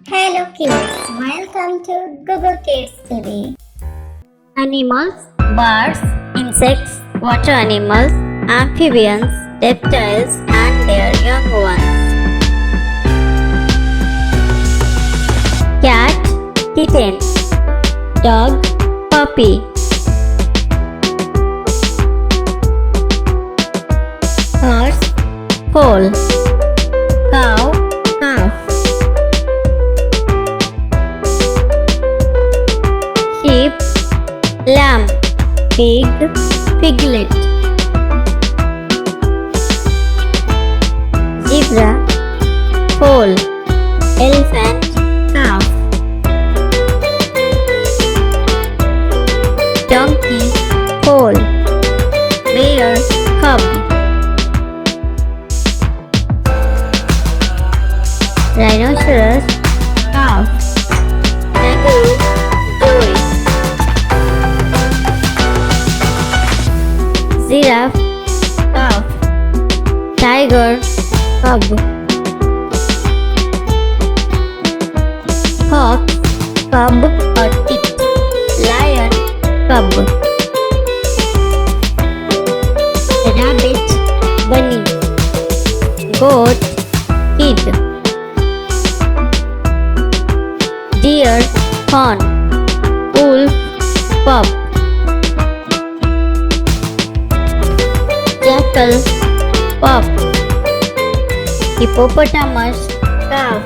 Hello kids, welcome to Google Kids TV. Animals, birds, insects, water animals, amphibians, reptiles and their young ones. Cat, kitten, dog, puppy. Horse, foal, cow, calf. Sheep, lamb, pig, piglet. Zebra, foal, elephant, calf. Donkey, foal, bear, cub. Rhinoceros, calf. Kangaroo, joey. Giraffe, calf. Tiger, cub. Fox, cub or tit. Lion, cub. Rabbit, bunny. Goat, kid. Deer, fawn. Wolf, pup. Jackal, pup. Hippopotamus, calf.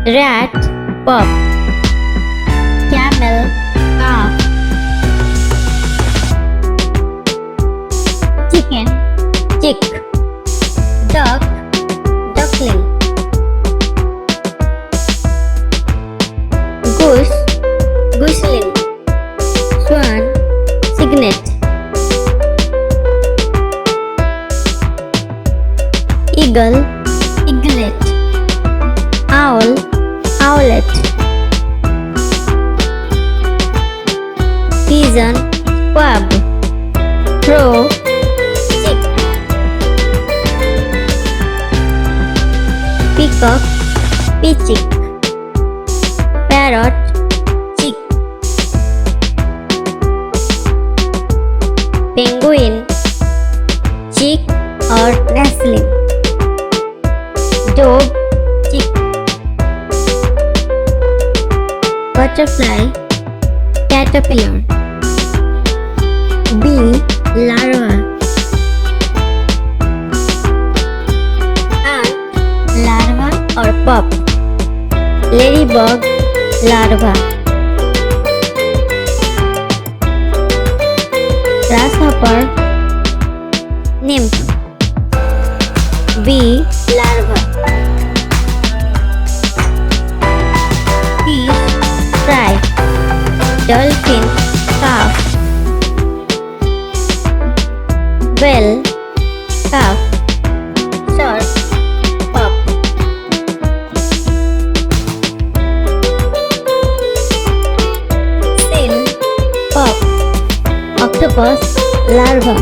Rat, pup. Camel, calf. Chicken, chick. Duck, duckling. Goose, gooseling. Swan, cygnet. Eagle, eaglet. Owl, owlet. Pigeon, squab. Crow, chick. Peacock, peachick. Parrot, chick. Penguin, chick or nestling. Dove, chick. Butterfly, caterpillar. Bee, larva. Ant, larva or pup. Ladybug, larva. Grasshopper, nymph. Bee, larva. Fish, fry. Dolphin, calf. Whale, calf. Shark, pup. Seal, pup. Octopus, larva.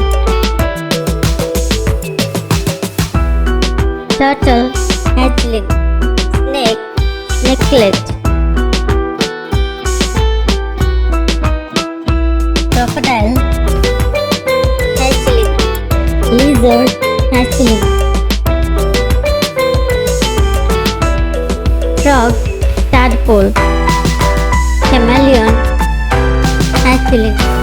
Turtle, hatchling. Snake, snakelet. Crocodile, hatchling. Lizard, hatchling. Frog, tadpole. Chameleon, hatchling.